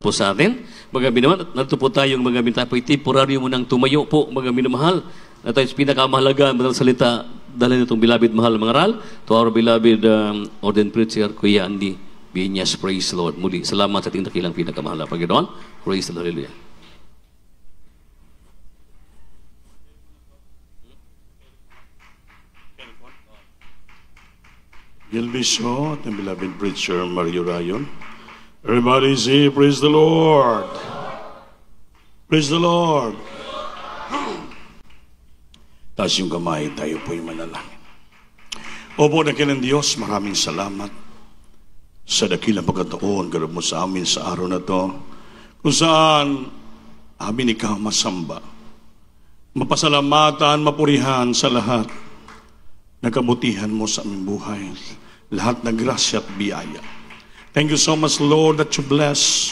po sa atin. Mga minamahal, nato po tayong mga mintapoy temporaryo mo nang tumayo po, mga minamahal. Na tayo pinakamahalaga, mga salita, dahil nitong beloved mahal mga aral, to our beloved ordained preacher, Kuya Andy Binyas, praise the Lord. Muli, salamat sa ating dakilang pinakamahal. Paginoon, praise the Lord, hallelujah. Gilbisyo at ang beloved preacher, Mario Rayon. Everybody say, praise the Lord. Praise the Lord. Taas yung kamay, tayo po'y manalangin. Opo, dakilang Diyos, maraming salamat sa dakilang pagkataon, garab mo sa amin sa araw na to, kung saan amin ikaw masamba, mapasalamatan, mapurihan sa lahat na kabutihan mo sa aming buhay, lahat na grasya at biyaya. Thank you so much, Lord, that you bless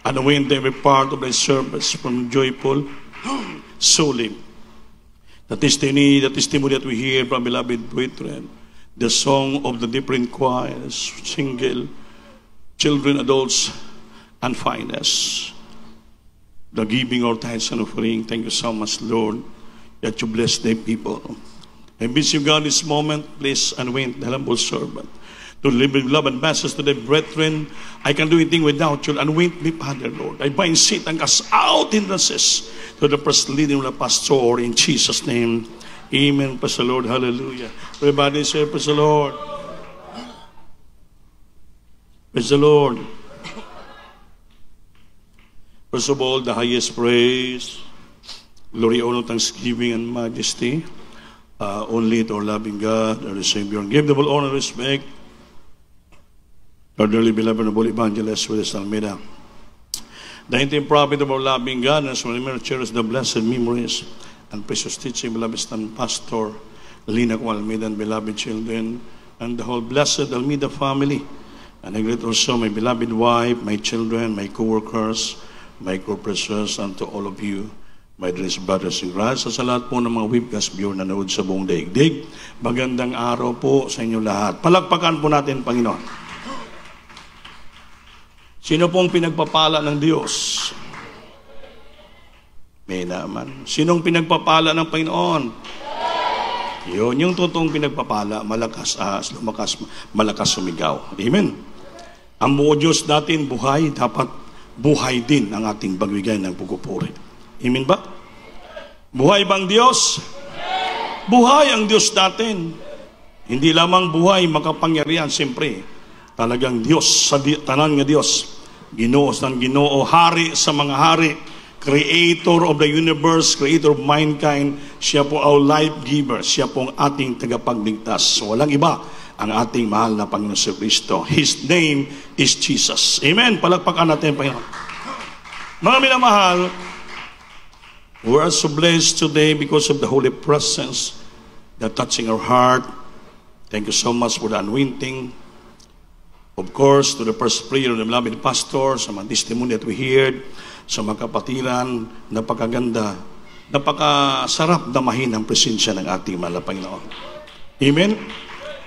and anoint every part of thy service from joyful, solemn. The testimony that we hear from beloved brethren, the song of the different choirs, single, children, adults, and finest. The giving our tithes and offering. Thank you so much, Lord, that you bless thy people. I miss you, God, this moment. Please anoint the humble servant to live with love and message to the brethren. I can do anything without you. Anoint me, Father, Lord. I bind Satan, cast out hindrances to the first leading of the pastor in Jesus' name. Amen. Praise the Lord. Hallelujah. Everybody say, praise the Lord. Praise the Lord. First of all, the highest praise, glory, honor, thanksgiving, and majesty, only to our loving God, our Savior. Give the full honor and respect our dearly beloved noble evangelist with his Almeida. The intimate prophet of our loving God, as we remember, cherish the blessed memories and precious teaching, beloved stand pastor, Lina Almeida, and beloved children, and the whole blessed Almeida family. And I greet also my beloved wife, my children, my co-workers, my co-pressures, and to all of you, my dearest brothers in Christ, sa lahat po ng mga webcast viewer na nanood sa buong daigdig. Magandang araw po sa inyo lahat. Palakpakan po natin, Panginoon. Sino pong pinagpapala ng Diyos? May naman. Sinong pinagpapala ng Panginoon? Yun, yung totoong pinagpapala, malakas sumigaw. Amen. Ang buo Diyos natin buhay, dapat buhay din ang ating pagbigay ng pagpupuri. Amen ba? Buhay bang Diyos? Buhay ang Diyos natin. Hindi lamang buhay, makapangyarihan, siyempre. Talagang Diyos, sa tanan nga Diyos. Ginoo sa Ginoo, hari sa mga hari, creator of the universe, creator of mankind. Siya po our life giver. Siya po ang ating tagapagligtas. So, walang iba ang ating mahal na Panginoon si Kristo. His name is Jesus. Amen. Palakpakan natin, Panginoon. Mga minamahal, we are so blessed today because of the holy presence that touching our heart. Thank you so much for the anointing. Of course, to the first prayer of the beloved pastor, sa mga testimony that we heard, sa mga kapatiran, napakaganda, napakasarap damahin ang presensya ng ating mahal na Panginoon. Amen?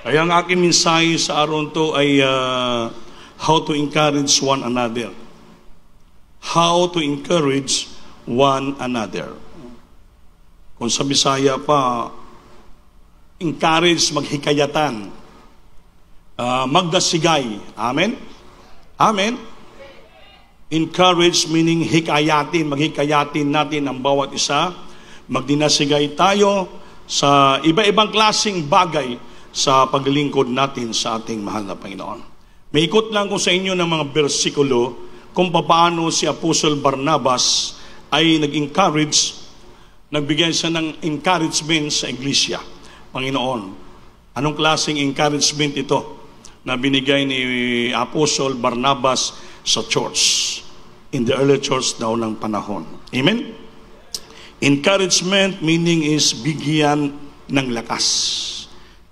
Kaya ang aking mensahe sa araw to ay how to encourage one another. How to encourage one another. Kung sa Bisaya pa, encourage, maghikayatan, magdasigay. Amen? Amen? Encourage meaning hikayatin, maghikayatin natin ang bawat isa. Magdinasigay tayo sa iba-ibang klaseng bagay sa paglilingkod natin sa ating mahal na Panginoon. May ikot lang ko sa inyo ng mga bersikulo kung paano si Apostle Barnabas ay nag-encourage, nagbigay siya ng encouragement sa iglesia. Panginoon, anong klaseng encouragement ito na binigay ni Apostle Barnabas sa church, in the early church daw ng panahon? Amen? Encouragement meaning is bigyan ng lakas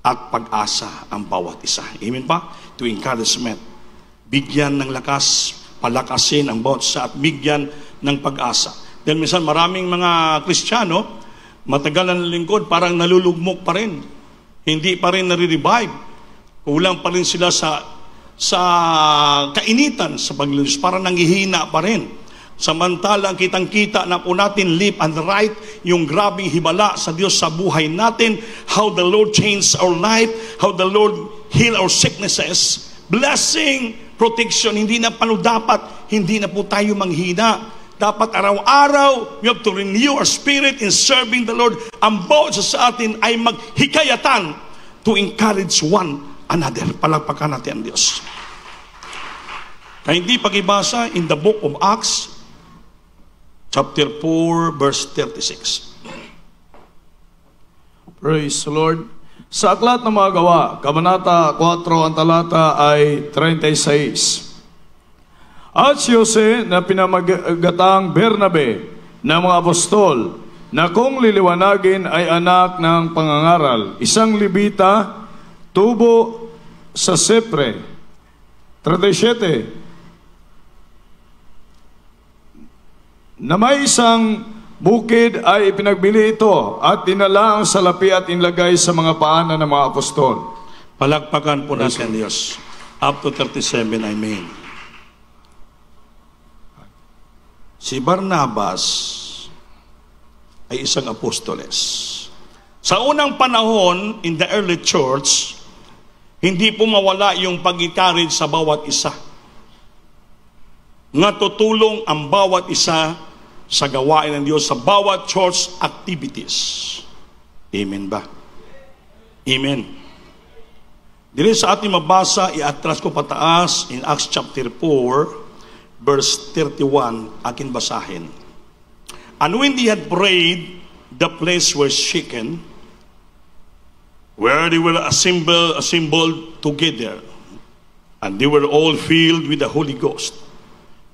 at pag-asa ang bawat isa. Amen pa? To encouragement. Bigyan ng lakas, palakasin ang bawat isa at bigyan ng pag-asa. Dahil minsan maraming mga Kristiyano, matagal na lingkod, parang nalulugmok pa rin. Hindi pa rin nare-revive. Kulang pa rin sila sa sa kainitan sa paglilinis, para nanghihina pa rin. Samantalang kitang-kita na po natin left and right yung grabing himala sa Diyos sa buhay natin, how the Lord changed our life, how the Lord heal our sicknesses, blessing, protection. Hindi na dapat, hindi na po tayo manghina. Dapat araw-araw, we have to renew our spirit in serving the Lord. Ang bawat sa atin ay maghikayatan to encourage one another. Palakpakan natin ang Diyos. Kaya hindi pag-ibasa in the book of Acts, chapter 4, verse 36. Praise the Lord. Sa Aklat ng mga Gawa, Kabanata 4, ang talata ay 36. At si Jose na pinamagatang Bernabe ng mga apostol, na kung liliwanagin ay anak ng pangangaral, isang Libita, tubo sa Sepre. 37. Na may isang bukid ay ipinagbili ito at dinala ang salapi at inlagay sa mga paanan ng mga apostol. Palakpakan po natin Diyos. Up to 37, amen. Si Barnabas ay isang apostoles. Sa unang panahon, in the early church, hindi po mawala yung pag-encourage sa bawat isa. Nga tutulong ang bawat isa sa gawain ng Diyos, sa bawat church activities. Amen ba? Amen. Dili sa ating mabasa, i-atras ko pataas in Acts chapter 4, verse 31, akin basahin. And when they had prayed, the place was shaken, where they were assembled together, and they were all filled with the Holy Ghost,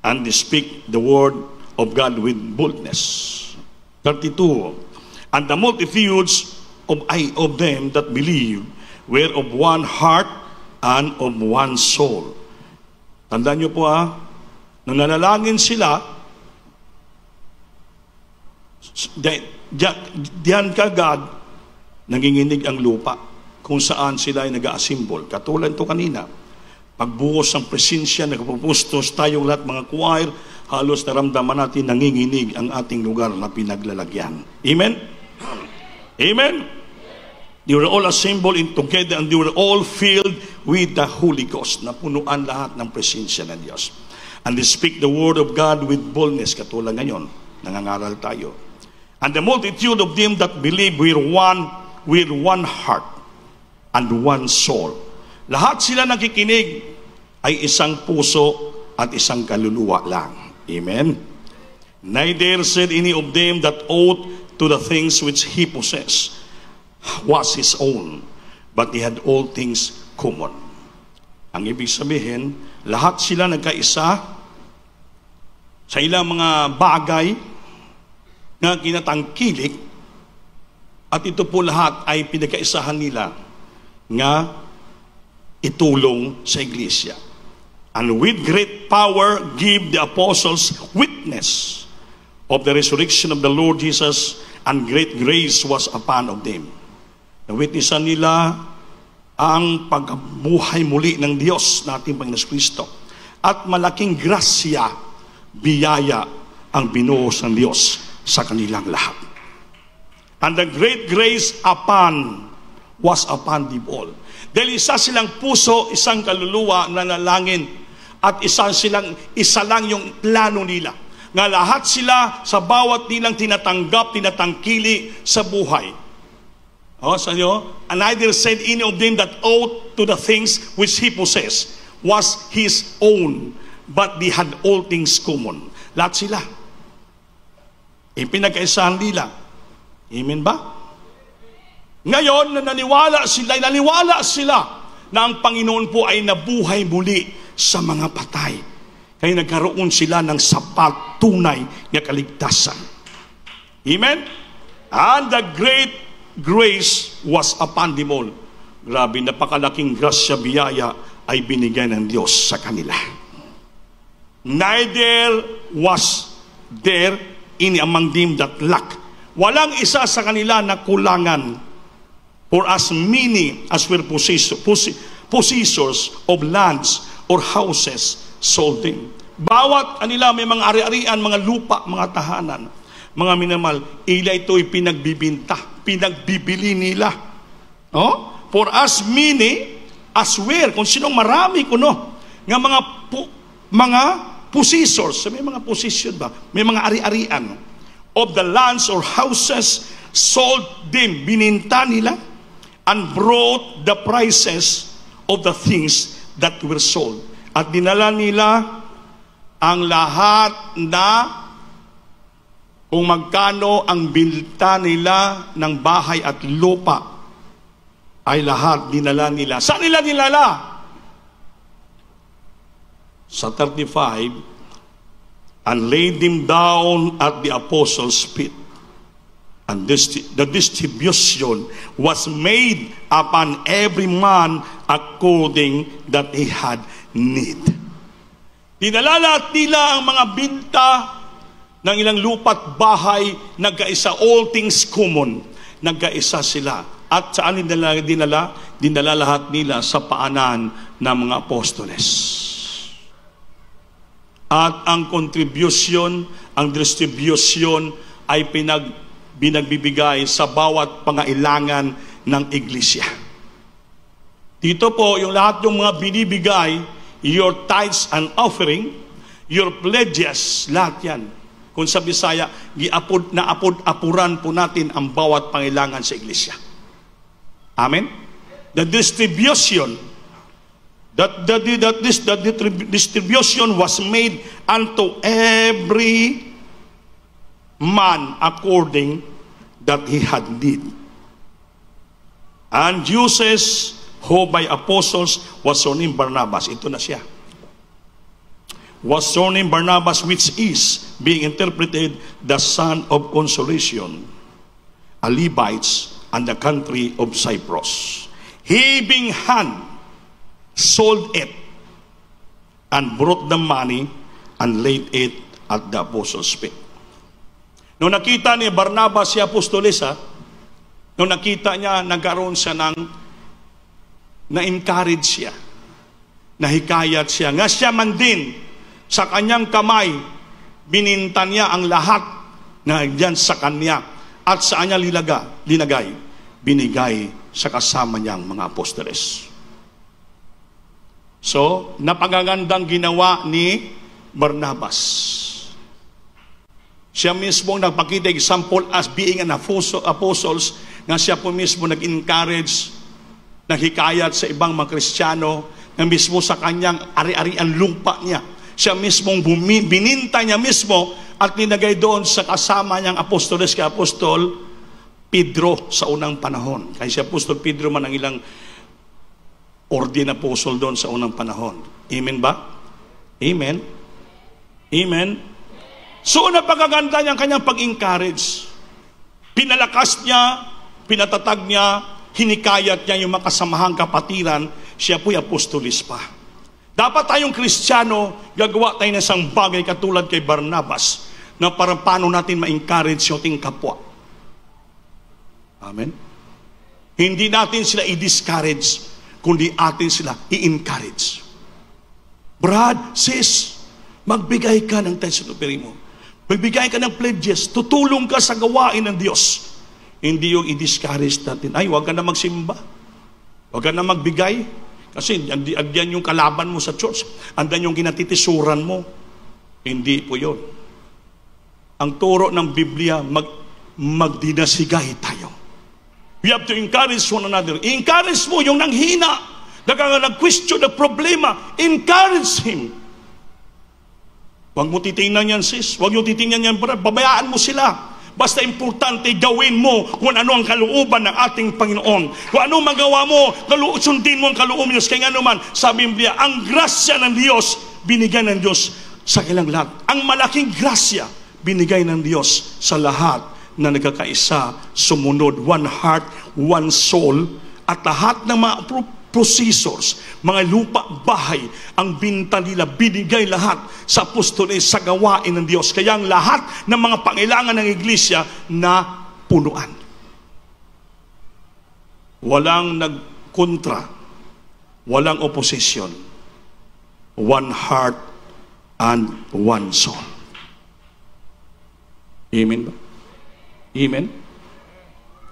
and they speak the word of God with boldness. 32. And the multitudes of them that believed were of one heart and of one soul. Tandaan niyo po nung nanalangin sila, diyan kagad nanginginig ang lupa kung saan sila ay nag-aasimbol. Katulad ito kanina, pagbuhos ng presensya, nagpupustos tayong lahat mga choir, halos naramdaman natin nanginginig ang ating lugar na pinaglalagyan. Amen? Amen? They were all assembled in together and they were all filled with the Holy Ghost. Napunuan lahat ng presensya ng Diyos. And they speak the word of God with boldness. Katulad ngayon, nangangaral tayo. And the multitude of them that believe were one heart and one soul. Lahat sila nakikinig ay isang puso at isang kaluluwa lang. Amen? Neither said any of them that ought to the things which he possessed was his own, but he had all things common. Ang ibig sabihin, lahat sila nagkaisa sa ilang mga bagay na kinatangkilik, at ito po lahat ay pinagkaisahan nila nga itulong sa iglesia. And with great power give the apostles witness of the resurrection of the Lord Jesus, and great grace was upon of them. Nawitnessan nila ang pagbuhay muli ng Diyos nating Panginoon Kristo. At malaking grasya, biyaya ang binuhos ng Diyos sa kanilang lahat. And the great grace was upon them all. Dahil isa silang puso, isang kaluluwa na nalangin, at isa lang yung plano nila. Nga lahat sila sa bawat nilang tinatangkili sa buhay. Sa inyo, and neither said any of them that ought to the things which he possessed was his own, but they had all things common. Lahat sila ipinagkaisahan nila. Amen ba? Ngayon, naniwala sila na ang Panginoon po ay nabuhay muli sa mga patay. Kaya nagkaroon sila ng sapat, tunay na kaligtasan. Amen? And the great grace was upon them all. Grabe, napakalaking grasya, biyaya ay binigay ng Diyos sa kanila. Neither was there any among them that lack. Walang isa sa kanila na kulangan. For as many as were possessors of lands or houses, sold them. Bawat kanila may mga ari-arian, mga lupa, mga tahanan, mga minamahal, ila ito'y pinagbibinta, pinagbibili nila. No? For as many as were, kung sinong marami kuno, nga mga possessors, may mga possession ba? May mga ari-arian of the lands or houses, sold them, bininta nila, and brought the prices of the things that were sold. At dinala nila ang lahat na kung magkano ang binta nila ng bahay at lupa, ay lahat dinala nila. Saan nila dinala? Sa 35, and laid them down at the apostles' feet. And the distribution was made upon every man according that he had need. Dinala lahat nila ang mga binta ng ilang lupa't bahay, nagkaisa, all things common, nagkaisa sila. At saan dinala? Dinala lahat nila sa paanan ng mga apostoles. At ang contribution, ang distribution ay binagbibigay sa bawat pangailangan ng iglesia. Dito po, yung lahat ng mga binibigay, your tithes and offering, your pledges, lahat yan. Kung sa Bisaya, apuran po natin ang bawat pangailangan sa iglesia. Amen? The distribution, the distribution was made unto every man according that he had need. And uses who by apostles was surnamed Barnabas. Ito na siya. Was surnamed Barnabas, which is being interpreted the son of consolation, a Levites and the country of Cyprus. He being hand sold it and brought the money and laid it at the apostles' feet. Nung nakita ni Barnabas si Apostoles, nung nakita niya, nagkaroon siya na-encourage siya, nahikayat siya. Nga siya man din, sa kanyang kamay, bininta niya ang lahat na diyan sa kanya. At saan niya linagay? Binigay sa kasama niyang mga apostoles. So, napagagandang ginawa ni Barnabas. Siya mismo nagpakita example as being an apostles, nga siya po mismo nag-encourage, naghikayat sa ibang mga Kristiyano, na mismo sa kanyang ari-arian lupa niya. Siya mismong bininta niya mismo at ninagay doon sa kasama niyang apostoles, kay Apostol Pedro sa unang panahon. Kaya si Apostol Pedro man ang ilang ordin apostol doon sa unang panahon. Amen ba? Amen? Amen? So, napakaganda niya ang kanyang pag-encourage. Pinalakas niya, pinatatag niya, hinikayat niya yung makasamahang kapatiran, siya po'y apostolis pa. Dapat tayong Kristiyano, gagawa tayo ng isang bagay katulad kay Barnabas, na parang paano natin ma-encourage yung ating kapwa. Amen? Hindi natin sila i-discourage, kundi atin sila i-encourage. Brad, sis, magbigay ka ng tithes and offering mo. Magbigay ka ng pledges. Tutulong ka sa gawain ng Diyos. Hindi yung i-discourage natin. Ay, huwag ka na magsimba. Huwag ka na magbigay. Kasi andyan yung kalaban mo sa church. Andyan yung kinatitisuran mo. Hindi po yun. Ang turo ng Biblia, magdinasigay tayo. We have to encourage one another. Encourage mo yung nanghina. Nag-question na problema. Encourage him. Huwag mo titingnan yan, sis. Huwag mo titingnan yan, brad. Babayaan mo sila. Basta importante, gawin mo kung ano ang kalooban ng ating Panginoon. Kung ano magawa mo, sundin mo ang kalooban ng Diyos. Kaya nga naman, sa Biblia, ang grasya ng Diyos, binigay ng Diyos sa kailang lahat. Ang malaking grasya, binigay ng Diyos sa lahat na nagkakaisa, sumunod, one heart, one soul, at lahat ng mga possessors, mga lupa, bahay, ang binta nila, binigay lahat sa apostoles, sa gawain ng Diyos. Kaya ang lahat ng mga pangailangan ng iglesia na punuan. Walang nagkontra, walang opposition. one heart, and one soul. Amen ba? Amen?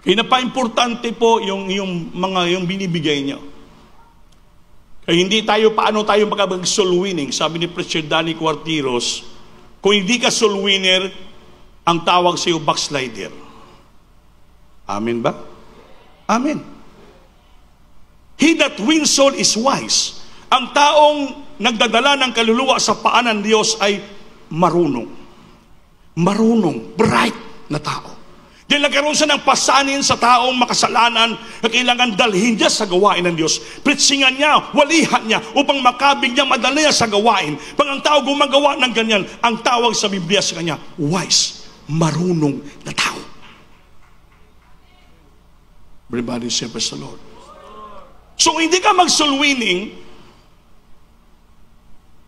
Pinapa-importante po yung binibigay niyo. Kaya hindi paano tayo mag-soul winning? Sabi ni Preacher Danny Cuartiros, kung hindi ka soul winner, ang tawag sa iyo backslider. Amen ba? Amen. He that wins soul is wise. Ang taong nagdadala ng kaluluwa sa paanan ng Diyos ay marunong. Marunong, bright na tao. Dahil nagkaroon siya ng pasanin sa taong makasalanan na kailangan dalhin niya sa gawain ng Diyos. Pritsingan niya, walihan niya, upang makabig niya, madala niya sa gawain. Pag ang tao gumagawa ng ganyan, ang tawag sa Biblia sa kanya, wise, marunong na tao. Everybody say, praise the Lord. So, hindi ka mag-soul winning,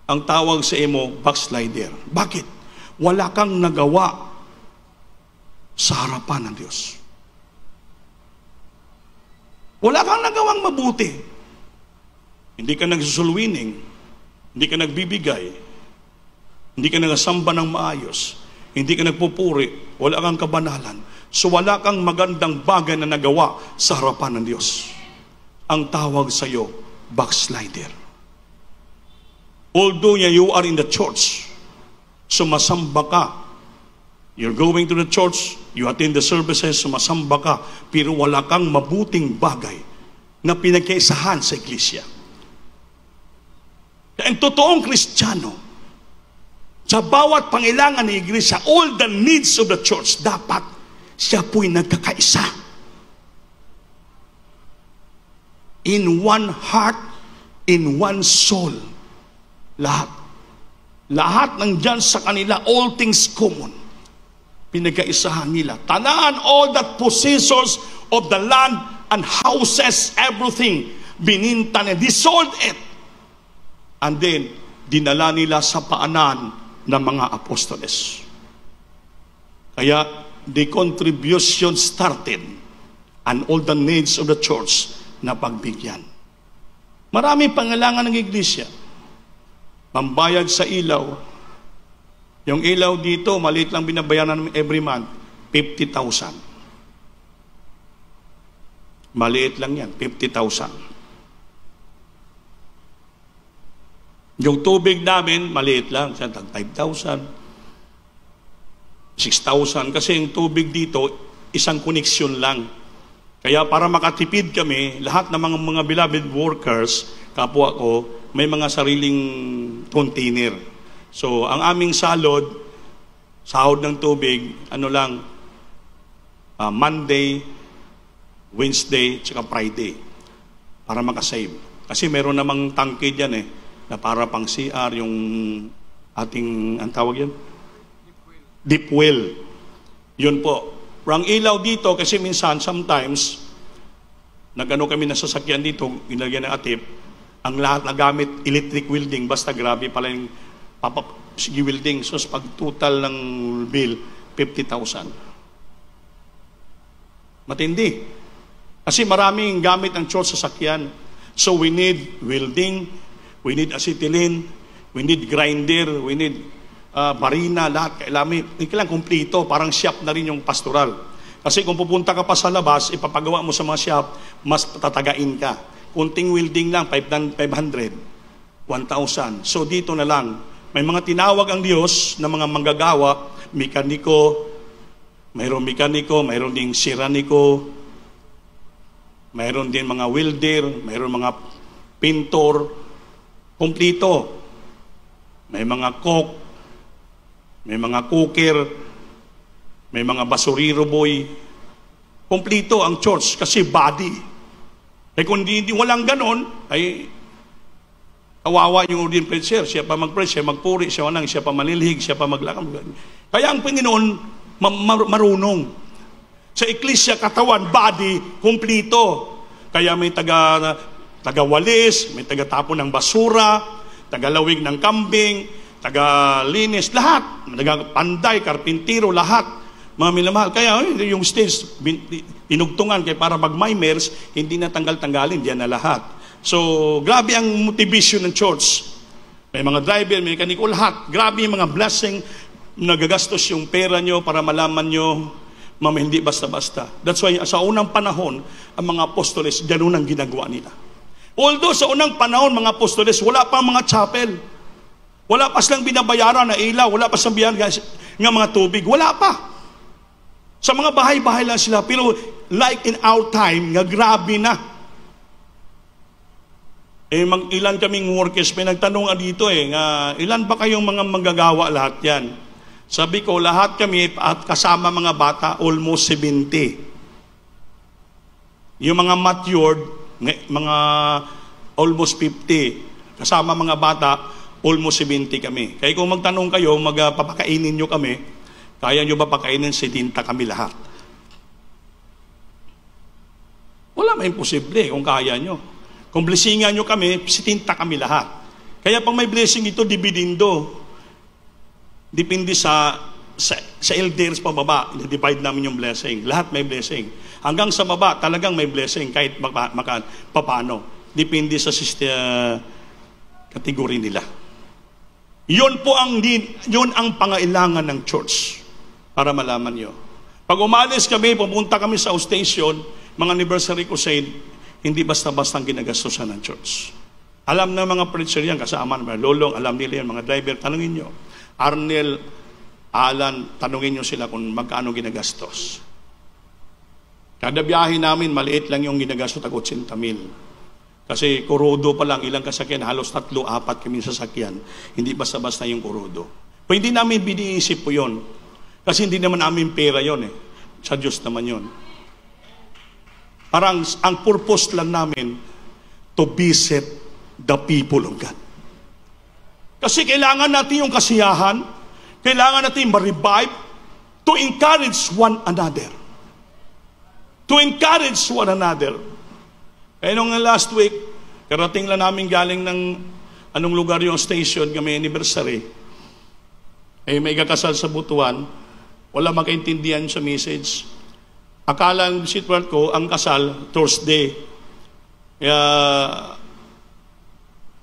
ang tawag sa imo, backslider. Bakit? Wala kang nagawa sa harapan ng Diyos. Wala kang nagawang mabuti. Hindi ka nag-soul winning, hindi ka nagbibigay, hindi ka nagsamba ng maayos, hindi ka nagpupuri, wala kang kabanalan. So wala kang magandang bagay na nagawa sa harapan ng Diyos. Ang tawag sa iyo, backslider. Although you are in the church, sumasamba ka, you're going to the church, you attend the services, sumasamba ka, pero wala kang mabuting bagay na pinagkaisahan sa iglesia. Kaya ang totoong Kristiyano, sa bawat pangailangan ng iglesia, all the needs of the church, dapat siya po'y nagkakaisa. In one heart, in one soul. Lahat. Lahat ng dyan sa kanila, all things common. Pinagkaisahan nila. Tanaan all that possessors of the land and houses, everything, bininta nila. They sold it. And then, dinala nila sa paanan ng mga apostoles. Kaya, the contribution started and all the needs of the church na pagbigyan. Marami pangailangan ng iglesia. Pambayad sa ilaw. Yung ilaw dito, maliit lang binabayaran every month, 50,000. Maliit lang yan, 50,000. Yung tubig namin, maliit lang, 5,000, 6,000. Kasi yung tubig dito, isang koneksyon lang. Kaya para makatipid kami, lahat ng mga beloved workers, kapwa ko, may mga sariling container. So, ang aming sahod ng tubig, Monday, Wednesday, tsaka Friday, para makasave. Kasi meron namang tangke dyan na para pang CR, yung ating, ang tawag yan? Deep well. Yun po. Ang ilaw dito, kasi minsan, sometimes, kami na sasakyan dito, ginagyan ng atip, ang lahat na gamit, electric welding, basta grabe pala yung welding. So, pag total ng bill, 50,000. Matindi. Kasi maraming gamit ang church sasakyan. So, we need welding, we need acetylene, we need grinder, we need barina, lahat. Kailangan kumplito, parang shop na rin yung pastoral. Kasi kung pupunta ka pa sa labas, ipapagawa mo sa mga shop, mas tatagain ka. Kunting welding lang, 500, 1,000. So dito na lang, may mga tinawag ang Diyos na mga manggagawa, mekaniko, mayroon ding siraniko, mayroon din mga welder, mayroon mga pintor, kumplito. May mga cook, may mga cooker, may mga basuriro boy. Kumplito ang church kasi body. Kung hindi walang ganon, ay kawawa yung ordained preacher. Siya pa mag-preach, siya magpuri, siya pa manilhig, siya pa maglakam. Kaya ang Panginoon, marunong. Sa Eklesia, katawan, body, kumplito. Kaya may taga-walis, may taga-tapon ng basura, taga-lawig ng kambing, taga-linis, lahat. Taga-panday, karpintiro, lahat. Mga minamahal. Kaya yung stage, inugtungan kaya para mag-mimers, hindi na tanggal-tanggalin, diyan na lahat. So, grabe ang motivation ng church. May mga driver, may mekaniko, lahat. Grabe yung mga blessing, nagagastos yung pera nyo para malaman nyo, hindi basta-basta. That's why sa unang panahon, ang mga apostoles, ganun ang ginagawa nila. Although sa unang panahon, mga apostoles, wala pa mga chapel. Wala pa silang binabayaran na ilaw, wala pa silang binabayaran ng mga tubig. Wala pa. Sa mga bahay-bahay lang sila. Pero like in our time, nga grabe na. Ilan kaming workers, may nagtanong dito nga, ilan ba kayong mga manggagawa lahat yan? Sabi ko, lahat kami at kasama mga bata, almost 70. Yung mga matured, mga almost 50. Kasama mga bata, almost 70 kami. Kaya kung magtanong kayo, magpapakainin nyo kami, kaya nyo ba pakainin 70 kami lahat? Wala may imposible kung kaya nyo. Kung blessingan nyo kami, 70 kami lahat. Kaya pag may blessing ito, dividindo. Depende sa elders pa baba, divide namin yung blessing. Lahat may blessing. Hanggang sa baba, talagang may blessing kahit paano. Depende sa kategory nila. Yun ang pangailangan ng church para malaman nyo. Pag umalis kami, pupunta kami sa station, mga anniversary crusade, hindi basta-basta ang ginagastosan ng church. Alam na mga preacher yan, kasama mga lolong, alam nila yan, mga driver, tanungin nyo. Arnel, Alan, tanungin nyo sila kung magkano ginagastos. Kada biyahe namin, maliit lang yung ginagastos, 80,000. Kasi kurodo pa lang, ilang kasakyan, halos 3-4 kami sasakyan. Hindi basta-basta yung kurodo. Pero hindi namin biniisip po yun. Kasi hindi naman namin pera yun Sa Diyos naman yun. Parang ang purpose lang namin to visit the people of God. Kasi kailangan natin yung kasiyahan, kailangan natin ma-revive to encourage one another. To encourage one another. Kaya nung last week, karating lang namin galing ng anong lugar yung station, kami anniversary. May kakasal sa Butuan, wala makaintindihan sa message. Akala ng sitwat ko, ang kasal, Thursday. Kaya,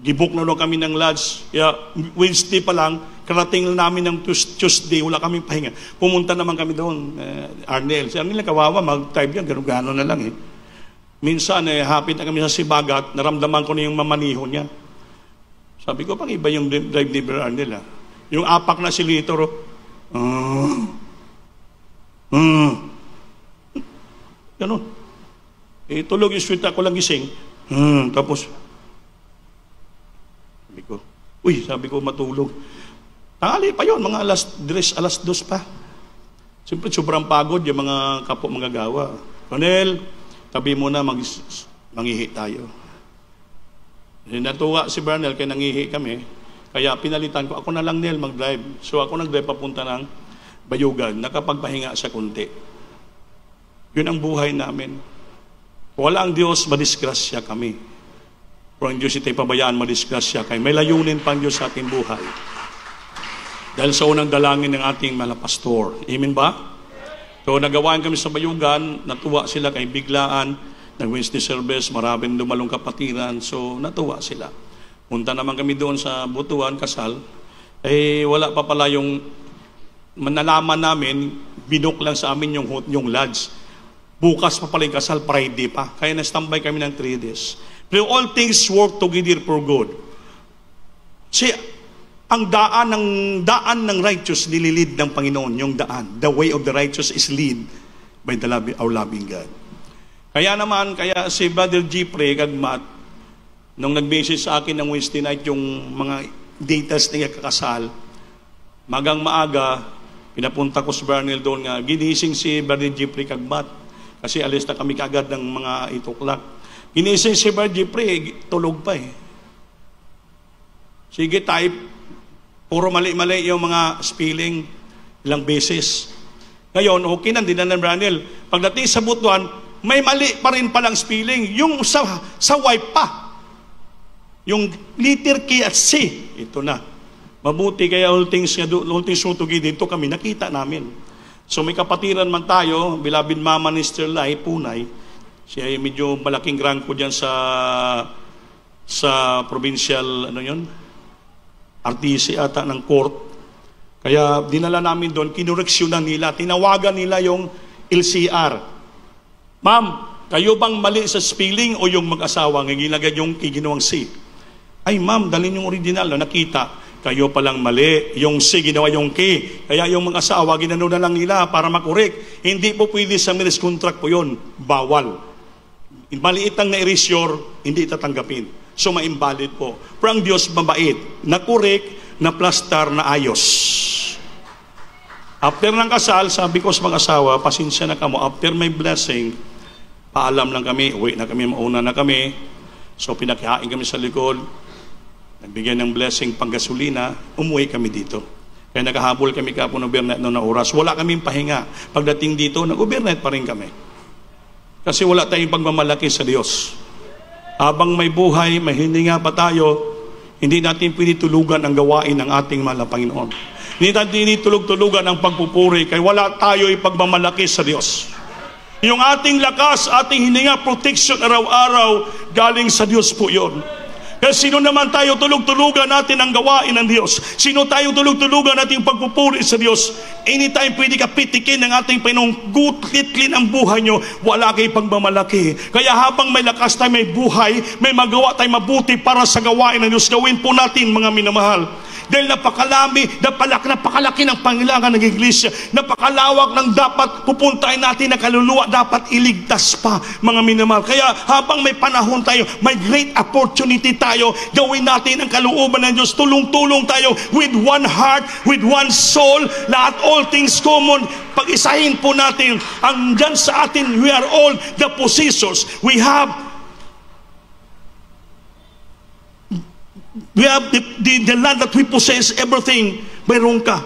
gibook na kami ng lodge. Kaya, Wednesday pa lang, karating lang namin ng Tuesday, wala kaming pahinga. Pumunta naman kami doon, Arnel. Si Arnel, kawawa, mag-type yan, gano'n na lang Minsan, hapit na kami sa Sibagat, naramdaman ko na yung mamaniho niya. Sabi ko, pang iba yung drive ni Brother Arnel, Yung apak na silitro, Ganon. Tulog yung sweet ako lang gising. Tapos, sabi ko matulog. Tangali pa yon, mga alas 2 pa. Siyempre, sobrang pagod yung mga kapo mga gawa. Ronel, tabi mo na, mangihi tayo. Natuwa si Bernal, kaya nangihi kami. Kaya pinalitan ko, ako na lang Nel mag-drive. So ako nag-drive papunta ng Bayugan. Nakapagpahinga sa kunti. Yun ang buhay namin. Wala ang Diyos, madisgrasya kami. Pero ang Diyos ita'y pabayaan, madisgrasya kami. May layunin pang Diyos sa ating buhay. Dahil sa unang dalangin ng ating mga pastor. Amen ba? So nagawaan kami sa Bayugan, natuwa sila kay biglaan, nag-Wednesday service, maraming dumalong kapatiran, so natuwa sila. Punta naman kami doon sa Butuan, kasal, wala pa pala yung manalaman namin, binok lang sa amin yung lodge. Bukas pa pala yung kasal, Friday pa. Kaya na-standby kami ng 3 days. Pero all things work together for good. Si ang daan ng righteous nililid ng Panginoon, yung daan. The way of the righteous is lead by our loving God. Kaya si Brother Jeffrey Kagmat, nung nag-message sa akin ng Wednesday night yung mga datas na kakasal, magang maaga, pinapunta ko sa Bernal doon nga, ginising si Brother Jeffrey Kagmat. Kasi alis na kami kaagad ng mga 8 o'clock. Ginising si Brother Jeffrey, tulog pa Sige, type. Puro mali-mali yung mga spelling ilang beses. Ngayon, okay na, hindi na ng Bernal. Pagdating sa Butuan, may mali pa rin palang spelling. Yung sa wife pa. Yung letter K at C. Ito na. Mabuti kaya all things sutugi dito kami, nakita namin. So may kapatiran man tayo, beloved Mama ni Sister Lai, Punay. Siya ay medyo malaking rank ko dyan sa provincial, RTC ata ng court. Kaya dinala namin doon, kinureksyonan nila, tinawagan nila yung LCR. Ma'am, kayo bang mali sa spelling o yung mag-asawa ng ilagay yung ginawang C? Ay ma'am, dalhin yung original. Nakita, kayo palang mali. Yung C ginawa yung K. Kaya yung mag-asawa, ginano na lang nila para makorek. Hindi po pwede sa marriage contract po yun. Bawal. Maliit ang na-erasure, hindi tatanggapin. So ma-invalid po. Pero ang Diyos mabait. Na-correct, na-plaster, na ayos. After ng kasal, sabi ko sa mag-asawa, pasensya na kamo. After my blessing, paalam lang kami, uwi na kami, mauna na kami. So pinakihain kami sa likod, nagbigay ng blessing pang gasolina, umuwi kami dito. Kaya nakahabol kami kapon ng overnight noong na oras. Wala kaming pahinga. Pagdating dito, nag-overnight pa rin kami. Kasi wala tayong pagmamalaki sa Diyos. Habang may buhay, may hininga pa tayo, hindi natin pwede tulugan ang gawain ng ating mahal na Panginoon. Hindi natin tulog-tulugan ang pagpupuri, kaya wala tayo ipagmamalaki sa Diyos. Yung ating lakas, ating hininga, protection araw-araw, galing sa Diyos po yun. Kaya sino naman tayo tulog-tulugan natin ang gawain ng Diyos? Sino tayo tulog-tulugan natin pagpupuri sa Diyos? Anytime pwede ka pitikin ng ating Panginoong gutlitlin ang buhay nyo, wala kayo pagmamalaki. Kaya habang may lakas tayo, may buhay, may magawa tayo mabuti para sa gawain ng Diyos, gawin po natin mga minamahal. Dahil napakalaki ng pangailangan ng iglesia, napakalawak ng dapat pupuntahin natin na kaluluwa, dapat iligtas pa mga minamahal. Kaya habang may panahon tayo, may great opportunity tayo, gawin natin ang kalooban ng Diyos, tulong-tulong tayo with one heart, with one soul, lahat all things common, pag-isahin po natin ang dyan sa atin. We are all the possessors. We have the land that we possess, everything, mayroon ka.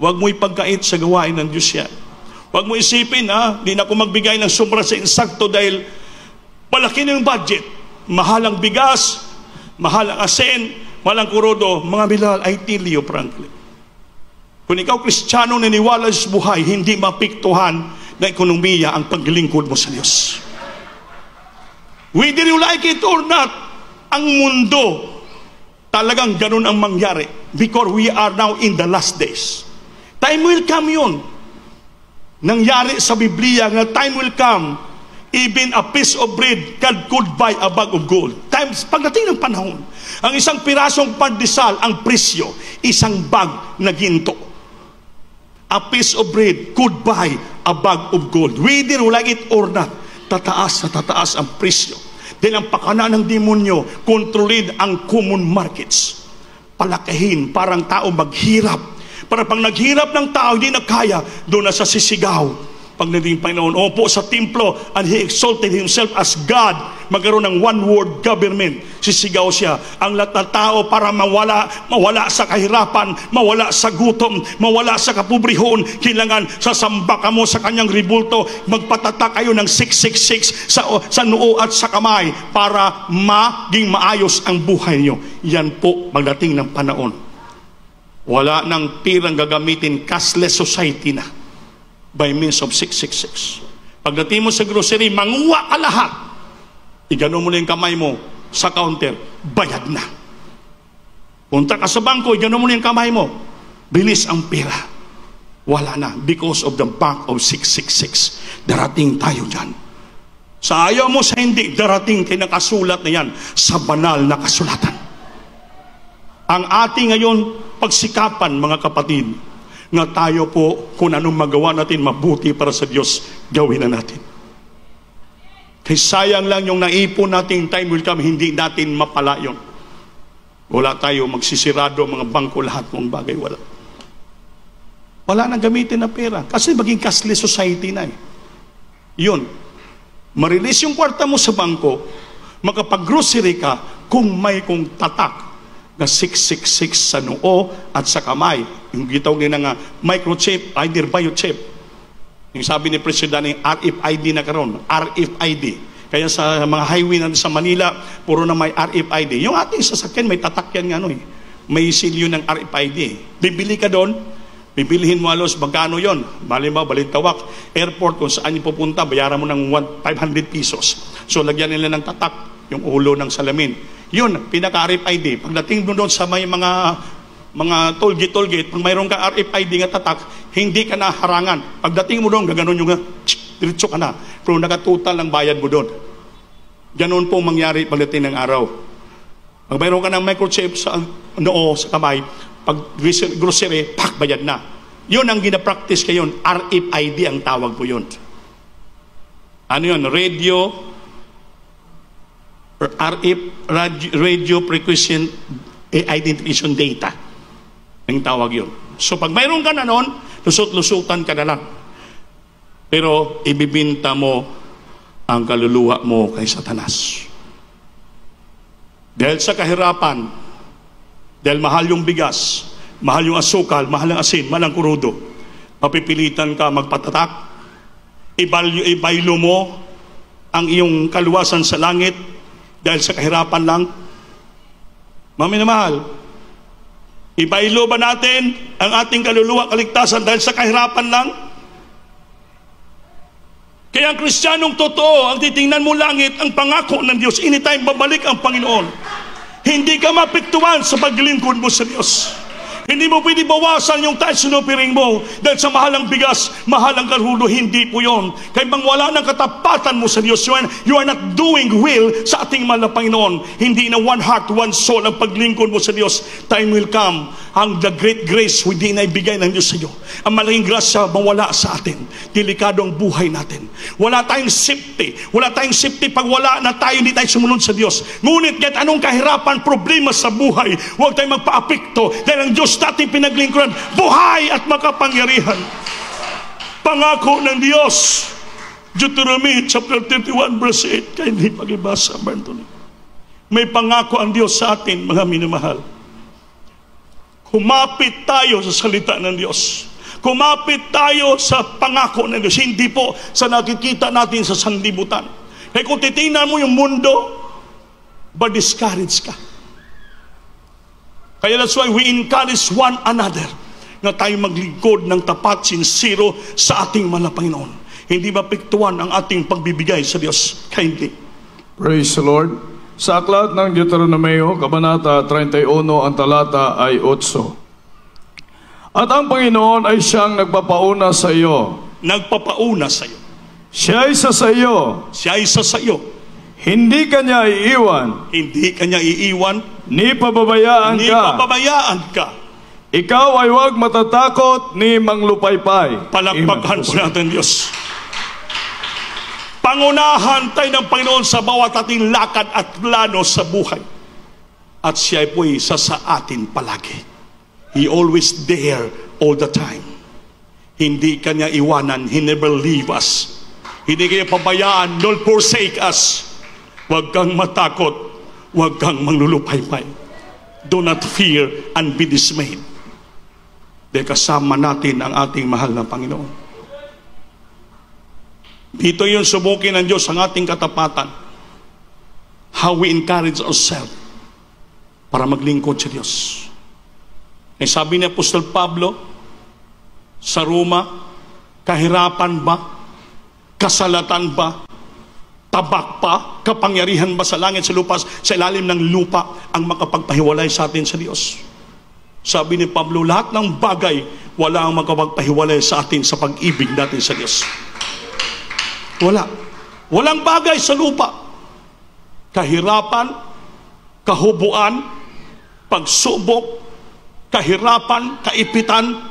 Huwag mo ipagkait sa gawain ng Diyos yan. Huwag mo isipin, di na ako magbigay ng sobra sa insakto dahil malaki na yung budget. Mahal ang bigas, mahal ang asin, mahal ang kurodo. Mga bilal, I tell you frankly, kung ikaw Kristiyano naniwala sa buhay, hindi mapiktuhan na ekonomiya ang paglingkod mo sa Diyos. Whether you like it or not, ang mundo, talagang ganun ang mangyari because we are now in the last days. Time will come yun. Nangyari sa Biblia na time will come, even a piece of bread could buy a bag of gold. Times, pagdating ng panahon, ang isang pirasong pandesal, ang presyo, isang bag na ginto. A piece of bread could buy a bag of gold. Whether you like it or not, tataas na tataas ang presyo. Dahil ang pakana ng demonyo, kontrolin ang common markets. Palakihin, parang tao maghirap. Para pag naghirap ng tao, hindi na kaya, doon na sa sisigaw. Pag naging Panginoon, opo sa templo, and He exalted Himself as God, magkaroon ng one world government. Sisigaw siya. Ang lahat ng tao para mawala sa kahirapan, mawala sa gutom, mawala sa kapobrehon, kailangan sasamba ka mo sa kanyang ribulto, magpatatak kayo ng 666 sa noo at sa kamay para maging maayos ang buhay niyo. Yan po magdating ng panahon. Wala nang pirang gagamitin, cashless society na by means of 666. Pagdating mo sa grocery, manguha ka lahat. Igano mo na yung kamay mo sa counter, bayad na. Punta ka sa bangko, igano mo na yung kamay mo, bilis ang pera. Wala na, because of the bank of 666. Darating tayo dyan. Sa ayaw mo, sa hindi, darating kayo nakasulat na yan sa banal na kasulatan. Ang ating ngayon pagsikapan, mga kapatid, nga tayo po, kung anong magawa natin mabuti para sa Diyos, gawin na natin. Kaya sayang lang yung naipon natin, time will come, hindi natin mapala yun. Wala tayo magsisirado, mga bangko, lahat ng bagay, wala. Wala nang gamitin na pera. Kasi maging cashless society na eh. Yun. Marilis yung kwarta mo sa bangko, makapag-grocery ka, kung may kong tatak, na 666 sa noo at sa kamay. Yung gitawag nila nga microchip, either biochip. Yung sabi ni President ng RFID na karon, RFID. Kaya sa mga highway na sa Manila, puro na may RFID. Yung ating sasakyan, may tatak yan nga may silyo ng RFID. Bibili ka doon, bibilihin mo alos, magkano yon? Malimbaw, Balintawak, airport, kung saan yung pupunta, bayaran mo ng 500 pesos. So, lagyan nila ng tatak, yung ulo ng salamin. Yun, pinaka-RFID. Pagdating mo doon sa may mga toll-gate, pag mayroon ka RFID nga tatak, hindi ka na harangan. Pagdating mo doon, gaganon yung diretso ka na. Pero nakatutal ang bayad mo doon. Ganon po mangyari pagdating ng araw. Pag mayroon ka ng microchip sa noo, sa kamay, pag grocery, bayad na. Yun ang ginapractice kayo. RFID ang tawag po yun. Ano yun? Radio Frequency Identification Data. Ang tawag yun. So pag mayroon ka na nun, lusot-lusutan ka na lang. Pero ibibinta mo ang kaluluwa mo kay Satanas. Dahil sa kahirapan, dahil mahal yung bigas, mahal yung asukal, mahal ang asin, mahal ang kurudo, mapipilitan ka magpatatak, ibaylo mo ang iyong kaluwasan sa langit dahil sa kahirapan lang. Mami na mahal, ibaylo ba natin ang ating kaluluwa, kaligtasan dahil sa kahirapan lang? Kaya ang Kristiyanong totoo, ang titingnan mo langit, ang pangako ng Diyos, anytime babalik ang Panginoon. Hindi ka mapiktuan sa paglingkod mo sa Diyos. Hindi mo pwede bawasan yung tayo sinupiring mo dahil sa mahalang bigas, mahalang karulo. Hindi po yun. Kaya bang wala ng katapatan mo sa Diyos, you are not doing will sa ating mahal na Panginoon. Hindi na one heart, one soul ang paglingkod mo sa Diyos. Time will come. Ang the great grace hindi na ibigay ng Diyos sa iyo. Ang malaking grasya mawala sa atin. Delikado ang buhay natin. Wala tayong safety. Wala tayong safety pag wala na tayo, hindi tayo sumunod sa Diyos. Ngunit kahit anong kahirapan, problema sa buhay, huwag tayong magpa-apekto dahil ang Diyos natin pinaglingkuran, buhay at makapangyarihan. Pangako ng Diyos, Deuteronomy chapter 31 verse 8, kaya hindi pag-ibasa, Anthony. May pangako ang Diyos sa atin, mga minamahal. Kumapit tayo sa salita ng Diyos. Kumapit tayo sa pangako ng Diyos. Hindi po sa nakikita natin sa sanlibutan. Kaya kung titingnan mo yung mundo, ba-discourage ka. Kaya that's why we encourage one another na tayo maglingkod ng tapat, sincero sa ating mahal na Panginoon. Hindi mapektuhan ang ating pagbibigay sa Diyos. Kindly. Praise the Lord. Sa aklat ng Deuteronomio, Kabanata 31, ang talata ay 8. At ang Panginoon ay siyang nagpapauna sa iyo. Nagpapauna sa iyo. Siya ay sa iyo. Siya ay sa iyo. Hindi kanya iiwan. Hindi kanya iiwan. Ni pababayaan ka. Ni pababayaan ka. Ikaw ay huwag matatakot ni manglupaypay. Palakpakan po natin, Diyos. Pangunahan tayo ng Panginoon sa bawat ating lakad at plano sa buhay. At siya po'y sa atin palagi. He always there all the time. Hindi kanya iwanan. He never leave us. Hindi kanya pabayaan. Don't forsake us. Huwag kang matakot. Huwag kang manglulupaypay. Do not fear and be dismayed. Dahil kasama natin ang ating mahal na Panginoon. Dito yung subukin ng Diyos ang ating katapatan. How we encourage ourselves para maglingkod sa Diyos. Eh sabi ni Apostol Pablo sa Roma, kahirapan ba? Kasalatan ba? Tabak pa? Kapangyarihan ba sa langit, sa lupa, sa ilalim ng lupa ang makapagpahiwalay sa atin sa Diyos? Sabi ni Pablo, lahat ng bagay wala ang makapagpahiwalay sa atin sa pag-ibig natin sa Diyos. Wala. Walang bagay sa lupa. Kahirapan, kahubuan, pagsubok, kahirapan, kaipitan,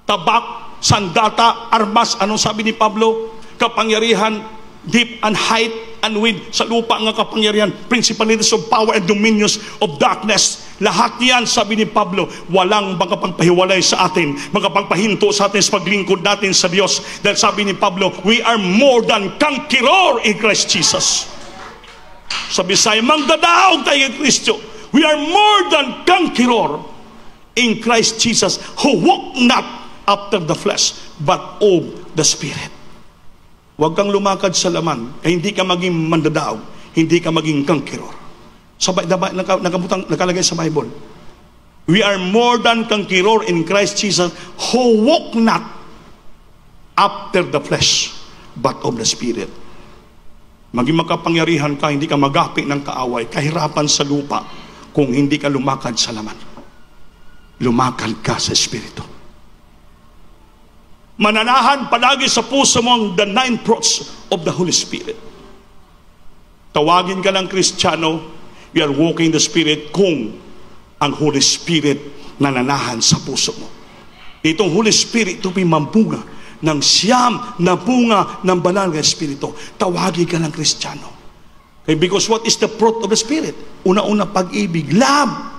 tabak, sandata, armas, anong sabi ni Pablo? Kapangyarihan, deep and height and width sa lupa nga kapangyarihan, principalities of power and dominions of darkness. Lahat yan, sabi ni Pablo, walang makapagpahiwalay sa atin, makapagpahinto sa atin sa paglingkod natin sa Diyos. Dahil sabi ni Pablo, we are more than conqueror in Christ Jesus. Sa Bisaya, manggadaog tayo kay Kristo. We are more than conqueror in Christ Jesus, who walk not after the flesh, but of the Spirit. Huwag kang lumakad sa laman, kaya hindi ka maging mandadaog, hindi ka maging conqueror. Nakalagay sa Bible. We are more than conqueror in Christ Jesus, who walk not after the flesh, but of the Spirit. Maging makapangyarihan ka, hindi ka magapi ng kaaway, kahirapan sa lupa, kung hindi ka lumakad sa laman. Lumakad ka sa Espiritu. Mananahan palagi sa puso mo ang the 9 fruits of the Holy Spirit. Tawagin ka ng Kristiyano, you are walking in the Spirit kung ang Holy Spirit nananahan sa puso mo. Itong Holy Spirit, ito mamunga ng siyam na bunga ng banal na Espiritu. Tawagin ka ng Kristiyano. Okay, because what is the fruit of the Spirit? Una-una, pag-ibig, love.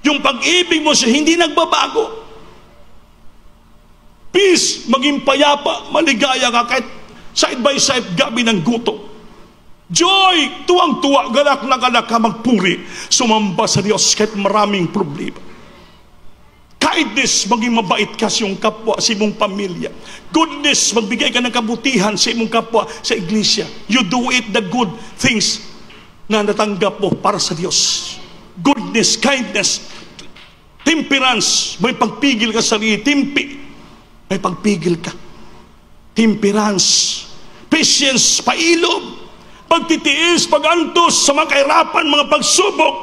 Yung pag-ibig mo siya, hindi nagbabago. Peace, maging payapa, maligaya ka kahit side by side gabi ng gutom. Joy, tuwang-tuwa, galak na galak ka magpuri, sumamba sa Diyos kahit maraming problema. Kindness, maging mabait ka sa iyong kapwa, sa iyong pamilya. Goodness, magbigay ka ng kabutihan sa iyong kapwa, sa iglesia. You do it the good things na natanggap mo para sa Diyos. Goodness, kindness, temperance, may pagpigil ka sa sarili, may pagpigil ka. Temperance, patience, pailob, pagtitiis, pagantos sa mga kahirapan, mga pagsubok.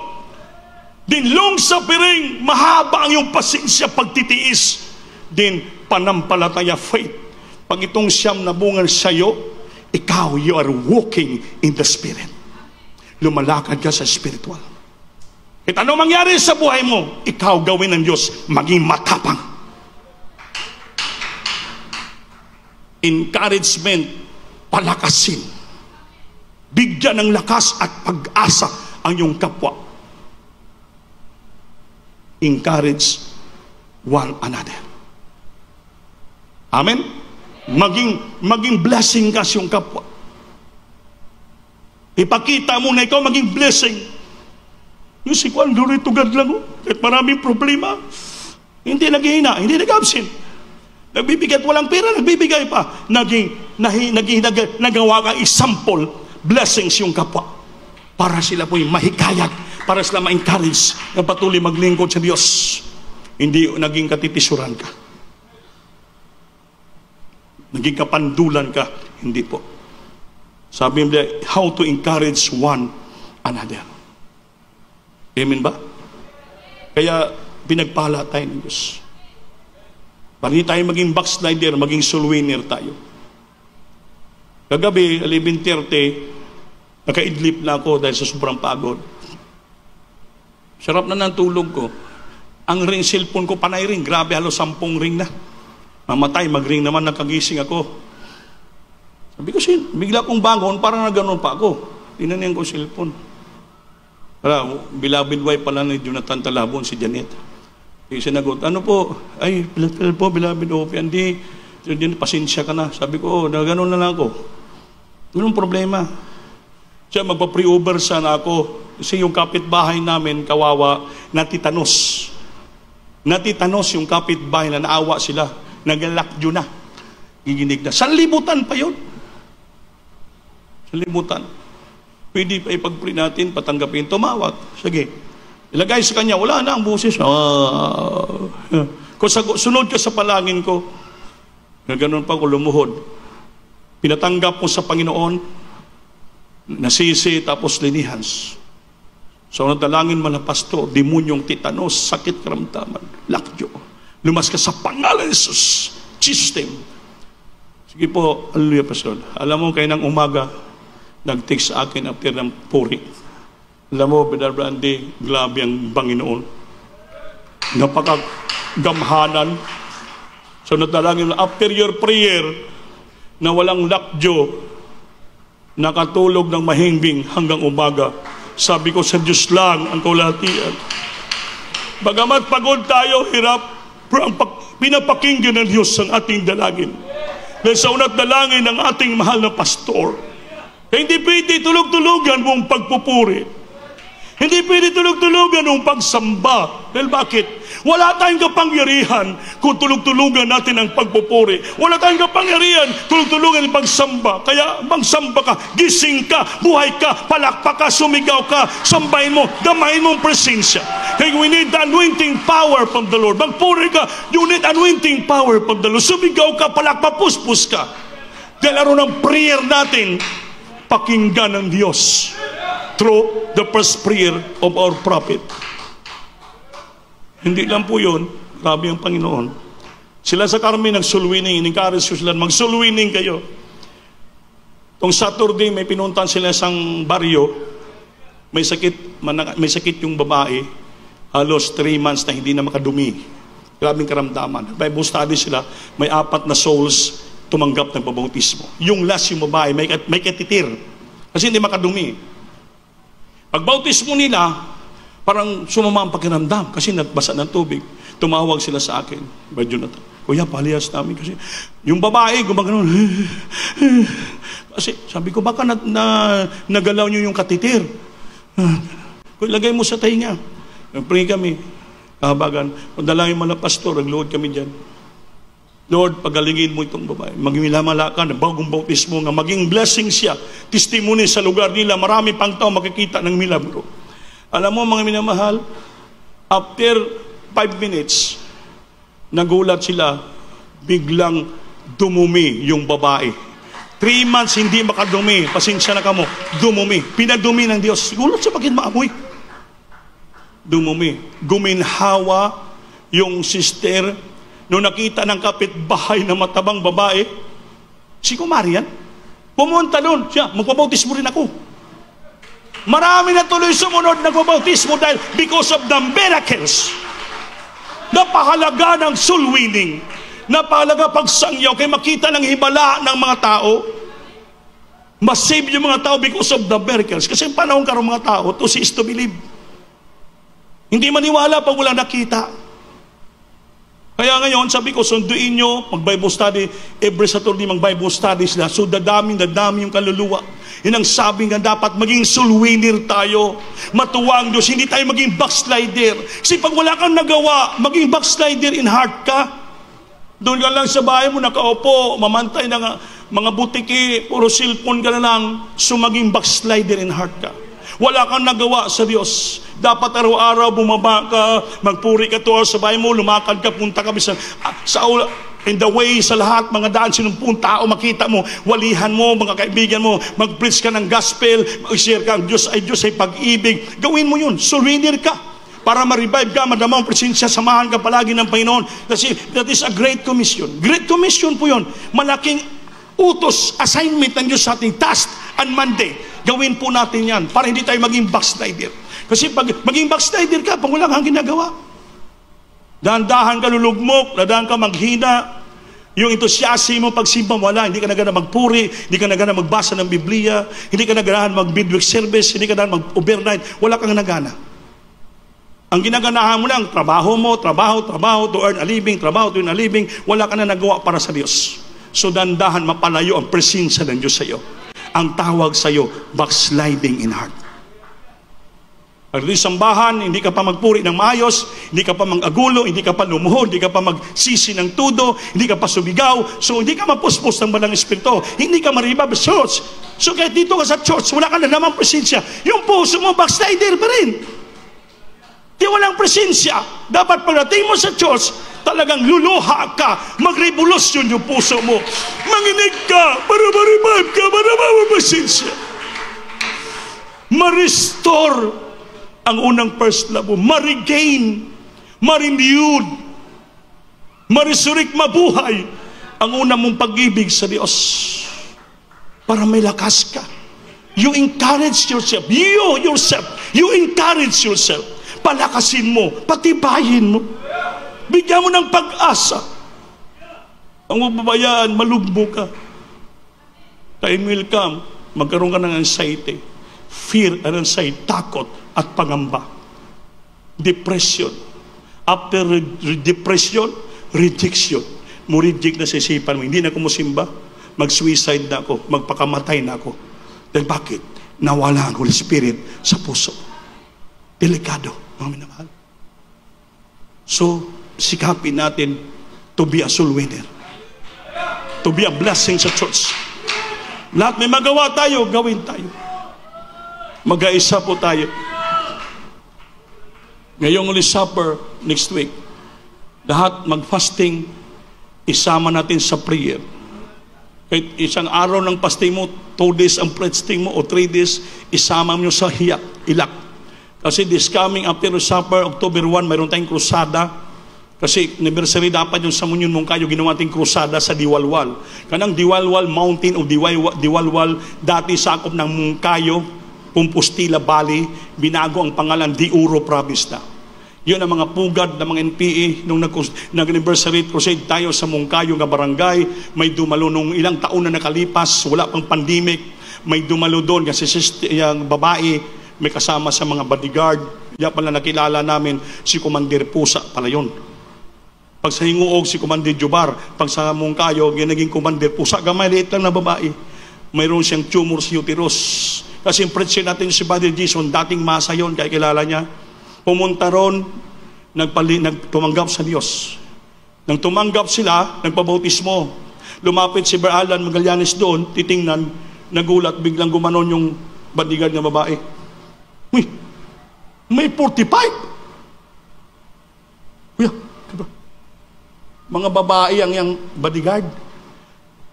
Din long suffering, mahaba ang iyong pasensya, pagtitiis. Din panampalataya, faith. Pag itong siyam na bunga sa iyo, ikaw, you are walking in the Spirit. Lumalakad ka sa spiritual. At ano mangyari sa buhay mo, ikaw gawin ng Diyos, maging matapang. Encouragement, palakasin. Bigyan ng lakas at pag-asa ang iyong kapwa. Encourage one another. Amen? Maging blessing ka sa iyong kapwa. Ipakita mo na ikaw maging blessing. Yung si Juan, tugad lang o. Kahit maraming problema, hindi naghihina, hindi nag-absent. Nagbibigay at walang pera, nagbibigay pa. Nagawa ka example, blessings yung kapwa. Para sila po'y mahikayat, para sila ma-encourage na patuloy maglingkod sa Diyos. Hindi naging katitisuran ka. Naging kapandulan ka. Hindi po. Sabi nila, how to encourage one another. Amen ba? Kaya pinagpala tayo ng Diyos. Para hindi tayo maging backslider, maging soul winner tayo. Kagabi, 11:30, nakaidlip na ako dahil sa sobrang pagod. Sarap na ng tulog ko. Ang ring cellphone ko panay ring. Grabe, halos 10 ring na. Mamatay, mag-ring naman, nakagising ako. Sabi ko, bigla kong bangon, parang na gano'n pa ako. Tinanyan ko cellphone. Beloved wife pala ni Jonathan Talabon, si Janet. Sinagot, ano po? Ay, beloved wife, hindi, pasensya ka na. Sabi ko, na gano'n na lang ako. Anong problema? Siya, magpa-pre-over sana ako. Kasi yung kapitbahay namin, kawawa, natitanos. Natitanos yung kapitbahay na naawa sila. Nagalakdyo na. Giginig na. Sanlibutan pa yun. Sanlibutan. Pwede pa ipag-pray natin, patanggapin, tumawat. Sige. Ilagay sa kanya, wala na ang busis. Kung sunod ka sa palangin ko, na ganoon pa ko lumuhod. Pinatanggap mo sa Panginoon, nasisi, tapos linihans. So, nadalangin man na pastor, demonyong titanos, sakit karamdaman, lakyo. Lumas ka sa pangalan ni Jesus. System. Sige po, hallelujah, pastor. Alam mo, kayo ng umaga, nag-text sa akin after ng puri. Alam mo, Brother Brandy, grabe ang Panginoon. Napakagamhanan. So, nadalangin mo, after your prayer, na walang lakyo, nakatulog ng mahimbing hanggang umaga. Sabi ko, sa Diyos lang ang kaulatian. Bagamat pagod tayo, hirap, pinapakinggan ng Diyos ang ating dalangin. Dahil sa unat dalangin ng ating mahal na pastor, hindi pwede tulog-tulugan mong pagpupuri. Hindi pwede tulog-tulugan mong pagsamba. Dahil bakit? Wala tayong kapangyarihan kung tulog-tulugan natin ang pagpupuri. Wala tayong kapangyarihan tulog-tulugan ang pagsamba. Kaya magsamba ka, gising ka, buhay ka, palakpak ka, sumigaw ka, sambahin mo, gamahin mo ang presensya. Kaya we need the anointing power from the Lord. Magpuri ka, you need anointing power from the Lord. Sumigaw ka, palakpak, puspus ka. Dahil araw ng prayer natin, pakinggan ng Diyos through the first prayer of our prophet. Hindi lang po yun, grabe ang Panginoon. Sila sa Carmen nag-soul winning, in-encourage ko sila, mag-soul winning kayo. Tong Saturday, may pinuntan sila isang baryo, may sakit yung babae, halos 3 months na hindi na makadumi. Grabing karamdaman. Bible study sila, may 4 na souls tumanggap ng pabautismo. Yung last, yung babae, may katitir. Kasi hindi makadumi. Pagbautismo nila, parang sumama ang pakiramdam kasi nagbasa ng tubig. Tumawag sila sa akin, by Jonathan, Kuya, palihas namin kasi yung babae, gumagano'n. Kasi sabi ko, baka nagalaw nyo yung katitir. Lagay mo sa tainga. Pray kami. Kahabagan. Dalangin mo na pastor, nagluhod kami dyan. Lord, pagalingin mo itong babae. Magmilamala ka na bagong bautismo nga maging blessing siya. Testimony sa lugar nila. Marami pang tao makikita ng milagro. Alam mo mga minamahal, after 5 minutes, nagulat sila, biglang dumumi yung babae. 3 months hindi makadumi. Pasensya na kamo. Dumumi. Pinadumi ng Diyos. Gulat siya, bakit maamoy? Dumumi. Guminhawa yung sister. Nung nakita ng kapitbahay na matabang babae, si Kumarian, pumunta doon. Siya, magpabautismo rin ako. Marami na tuloy sumunod nagpabautismo dahil because of the miracles. Napahalaga ng soul winning. Napahalaga pagsangyaw kay makita ng hibala ng mga tao. Masave yung mga tao because of the miracles. Kasi panahon karong mga tao, to see is to believe. Hindi maniwala pag wala nakita. Kaya ngayon, sabi ko, sunduin nyo, mag-Bible study, every Saturday mag-Bible study sila. So, dadami yung kaluluwa. Yun ang sabi nga, dapat maging soul winner tayo. Matuwa ang Diyos, hindi tayo maging backslider. Kasi pag wala kang nagawa, maging backslider in heart ka. Doon ka lang sa bahay mo, nakaupo, mamantay ng mga butiki, puro cellphone ka na lang, so maging backslider in heart ka. Wala kang nagawa sa Diyos. Dapat araw-araw bumaba ka, magpuri ka to sa bahay mo, lumakad ka, punta ka in the way sa lahat, mga daan, sinumpun tao, makita mo, walihan mo, mga kaibigan mo, mag-preach ka ng gospel, mag-share ka, Diyos ay pag-ibig. Gawin mo yun, surrender ka. Para ma-revive ka, madama ang presensya, samahan ka palagi ng Panginoon. Kasi that is a great commission. Great commission po yun. Malaking utos, assignment ng Diyos sa ating task and Monday. Gawin po natin yan para hindi tayo maging backslider. Kasi pag maging backslider ka, pag wala kang ginagawa, dahan-dahan ka lulugmok, dahan ka maghina, yung entusiasmo mo pagsimba wala, hindi ka nagana magpuri, hindi ka nagana magbasa ng Biblia, hindi ka nagana mag-midweek service, hindi ka nagana mag-overnight, wala kang nagana. Ang ginaganahan mo lang, trabaho to earn a living, trabaho to earn a living, wala ka na nagawa para sa Diyos. So dandahan mapalayo ang presensya ng Diyos sa iyo. Ang tawag sa iyo, backsliding in heart. Pag di sambahan, hindi ka pa magpuri ng maayos, hindi ka pa mag-agulo, hindi ka pa lumuhod, hindi ka pa magsisi ng tudo, hindi ka pa sumigaw, so hindi ka mapuspos ng Banal Espiritu, hindi ka maribab sa church. So kahit dito ka sa church, wala ka na namang presensya, yung puso mo backslider pa rin. Di walang presensya. Dapat pagdating mo sa church, talagang luluha ka, magrevolusyon yung puso mo. Manginig ka, para ma-revive ka, para ma-presensya. Ma-restore ang unang first love mo. Ma-regain, ma-renewed, ma-resurrect, mabuhay ang unang mong pag-ibig sa Diyos. Para may lakas ka. You encourage yourself. You encourage yourself. Palakasin mo, patibayin mo. Bigyan mo ng pag-asa. Ang mababayaan, malugmo ka. Time will come, magkaroon ka ng anxiety, fear and anxiety, takot at pangamba. Depression. After depression, rejection. Mo reject na sa isipan mo. Hindi na ako musimba. Mag-suicide na ako. Magpakamatay na ako. Dahil bakit? Nawala ang Holy Spirit sa puso. Delikado. Mga minamahal. So, sikapin natin to be a soul winner. To be a blessing sa church. Lahat may magawa tayo, gawin tayo. Mag-aisa po tayo. Ngayong Holy Supper, next week, lahat mag-fasting, isama natin sa prayer. Kahit isang araw ng pasting mo, 2 days ang fasting mo, o 3 days, isama mo sa ilak. Kasi this coming after supper, October 1, mayroon tayong krusada. Kasi anniversary dapat yung sa Munyon Mungkayo, ginawa nating krusada sa Diwalwal. Kanang Diwalwal Mountain o Diwalwal, dati sakop ng Mungkayo, Compostela Valley, binago ang pangalan Diuro Province na. Yun ang mga pugad ng mga NPA nung nag-anniversary crusade tayo sa Mungkayo nga barangay. May dumalo nung ilang taon na nakalipas, wala pang pandemic. May dumalo doon kasi yung babae may kasama sa mga bodyguard. Yan pala nakilala namin si Commander Pusa pala yun. Pag sa Hinguog si Commander Jubar, pag sa Mungkayo naging Commander Pusa, gamay liit lang na babae. Mayroon siyang tumor sa uterus. Kasi yung preacher natin si Brother Jason, dating masa yun, kaya kilala niya. Pumunta ron, tumanggap sa Diyos. Nang tumanggap sila, nagpabautismo. Lumapit si Brother Alan Magallanes doon, titingnan, nagulat, biglang gumanon yung bodyguard na babae. Uy, may 45! Uy, mga babae ang yung bodyguard.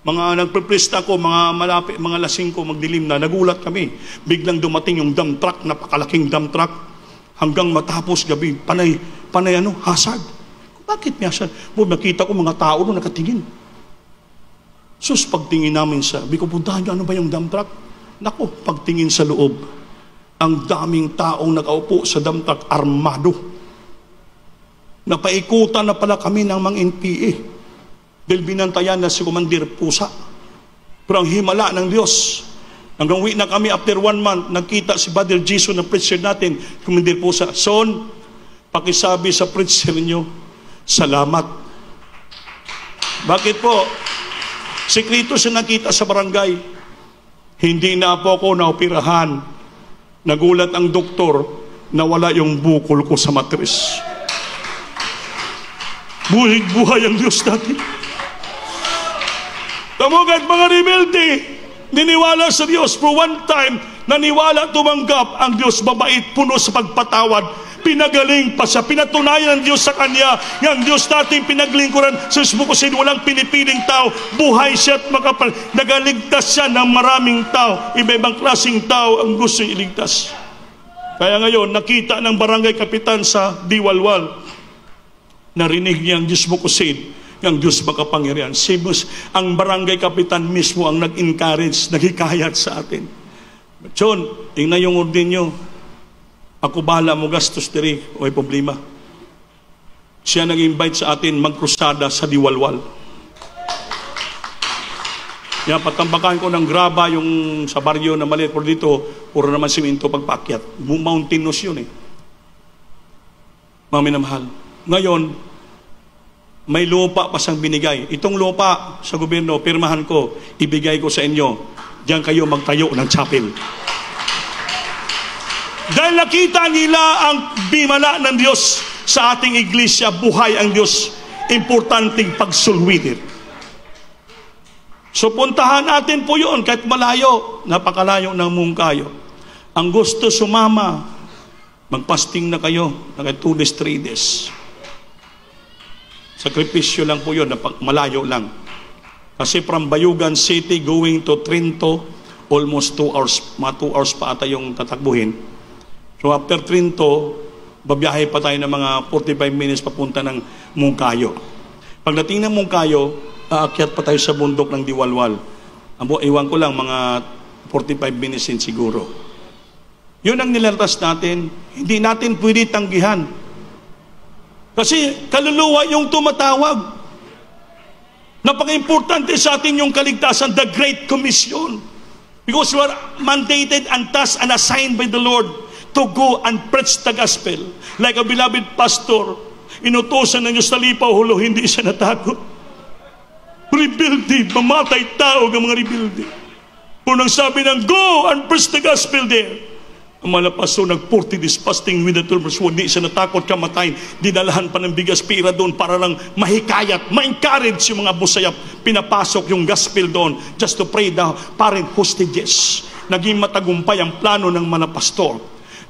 Mga nagpe-presta ko, mga malapit, mga lasing ko, magdilim na, nagulat kami. Biglang dumating yung dump truck, napakalaking dump truck, hanggang matapos gabi, panay hazard. Bakit may hazard? Nakita ko mga tao doon nakatingin. Sus, pagtingin namin sabi ko, puntahan nyo, ano ba yung dump truck? Naku, pagtingin sa loob, ang daming taong nakaupo sa dump truck, armado. Napaikutan na pala kami ng mga NPA. Dahil binantayan na si Commander Pusa. Pero ang himala ng Diyos, hanggang uwi na kami after 1 month, nagkita si Brother Jason na preacher natin, Commander Pusa, Son, pakisabi sa preacher niyo, salamat. Bakit po? Sekreto siya nakita sa barangay. Hindi na po ako naoperahan. Nagulat ang doktor, nawala yung bukol ko sa matris. Buhay ang Diyos natin. Tamugat mga rebelde, niniwala sa Diyos. For one time, naniwala, tumanggap ang Diyos, mabait, puno sa pagpatawad. Pinagaling pa siya, pinatunayan ng Diyos sa kanya. Yang Diyos natin pinaglingkuran sa Isbukusin, walang pinipiling tao. Buhay siya at makapal. Nagaligtas siya ng maraming tao. Iba-ibang klaseng tao ang gusto iligtas. Kaya ngayon, nakita ng barangay kapitan sa Diwalwal, narinig niya ang Diyos Bukusin, ang Diyos makapangyarihan. Ang barangay kapitan mismo ang nag-encourage, naghikayat sa atin. John, tingnan yung ordin nyo. Ako bahala mo gastos diri, o may problema. Siya nag-invite sa atin magkrusada sa Diwalwal. Yan, patambakan ko ng graba yung sa baryo na maliit. Pero dito, puro naman simento pagpakyat. Mountainous yun eh. Mami na mahal. Ngayon, may lupa pa siyang binigay. Itong lupa sa gobyerno, pirmahan ko, ibigay ko sa inyo. Diyan kayo magtayo ng chapel. Dahil nakita nila ang bimala ng Diyos sa ating iglesia, buhay ang Diyos, importanteng pagsulwitin. So puntahan natin po yun, kahit malayo, napakalayo ng Mungkayo. Ang gusto sumama, magpasting na kayo, naka 2 days, 3 days. Sakripisyo lang po yun, malayo lang. Kasi from Bayugan City going to Trinto, almost 2 hours, mga 2 hours pa ata yung tatakbuhin. So after Trinto, babiyahe pa tayo ng mga 45 minutes papunta ng Mungkayo. Pagdating ng Mungkayo, aakyat pa tayo sa bundok ng Diwalwal. Iwan ko lang, mga 45 minutes din siguro. Yun ang nilaltas natin. Hindi natin pwede tanggihan. Kasi kaluluwa yung tumatawag. Napaka-importante sa atin yung kaligtasan, the Great Commission. Because we are mandated and tasked and assigned by the Lord to go and preach the gospel. Like a beloved pastor, inutosan ng Diyos sa lipaw, hulo, hindi siya natakot. Rebelde, mamatay tao ng mga rebelde. Kung nang sabi ng, go and preach the gospel there. Ang mga pastor, nag-40 days fasting with the 12 hours, hindi siya natakot kamatayin. Dinalahan pa ng bigas pira doon para lang mahikayat, ma-encourage yung mga busayap. Pinapasok yung gospel doon just to pray the parent hostages. Naging matagumpay ang plano ng mga pastor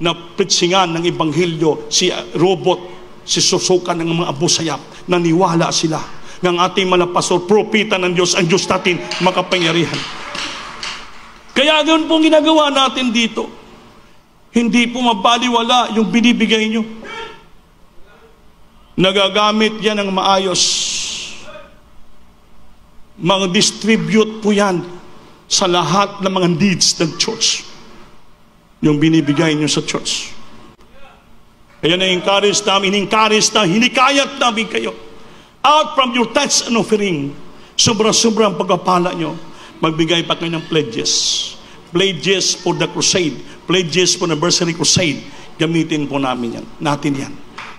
na preachingan ng Ebanghelyo, si Robot, si susukan ng mga busayap. Naniwala sila. ng ating mga pastor, propeta ng Diyos, ang Diyos natin makapangyarihan. Kaya ganoon pong ginagawa natin dito. Hindi po mabaliwala yung binibigay nyo. Nagagamit yan ng maayos. Mag-distribute po yan sa lahat ng mga needs ng church. Yung binibigay nyo sa church. Kaya na-encourage namin, hinikayat namin kayo. Out from your tithes and offering, sobrang pagpapala nyo, magbigay pa kayo ng pledges. Pledges for the crusade. Pledges for the anniversary crusade. Gamitin po natin yan.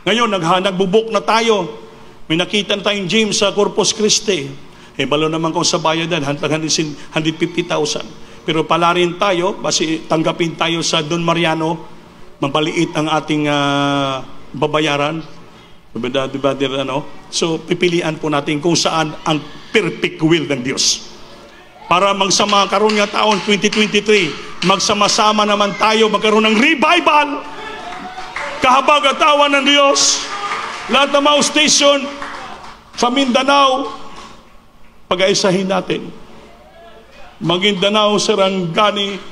Ngayon, nagbubuk na tayo. May nakita na tayong gym sa Corpus Christi. Balo naman kung sa bayadan, 150,000. Pero pala rin tayo, basi tanggapin tayo sa Don Mariano, mabaliit ang ating babayaran. Diba, So, pipilian po natin kung saan ang perfect will ng Diyos. Para magsama karon nga taon 2023, magsama-sama naman tayo, magkaroon ng revival. Kahabag-atawan ng Diyos. Lahat ng mga station sa Mindanao, pag-aisahin natin. Maguindanao, Sarangani,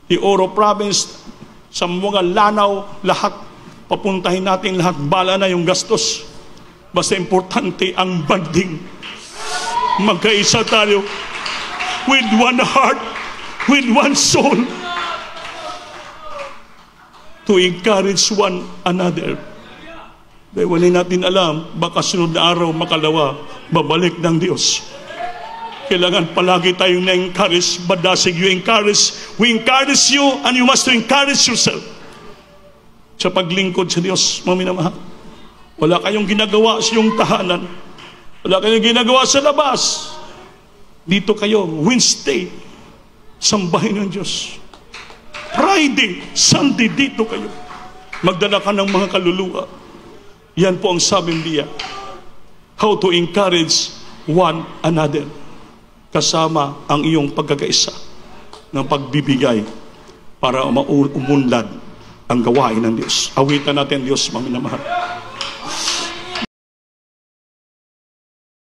the Oro Province, sa mga Lanao, lahat, papuntahin natin lahat, bala na yung gastos. Basta importante ang banding. Magkaisa tayo with one heart, with one soul, to encourage one another. Dahil wala natin alam, baka sunod na araw, makalawa, babalik ng Diyos. Kailangan palagi tayong na-encourage, badasig you encourage. We encourage you and you must encourage yourself. Sa paglingkod sa Diyos, mga minamahal. Wala kayong ginagawa sa iyong tahanan. Wala kayong ginagawa sa labas. Dito kayo, Wednesday, sambahin ng Diyos. Friday, Sunday, dito kayo. Magdala ka ng mga kaluluwa. Yan po ang sabi niya. How to encourage one another. Kasama ang iyong pagkakaisa ng pagbibigay para umunlad ang gawain ng Diyos. Awitan natin Diyos, mga minamahal.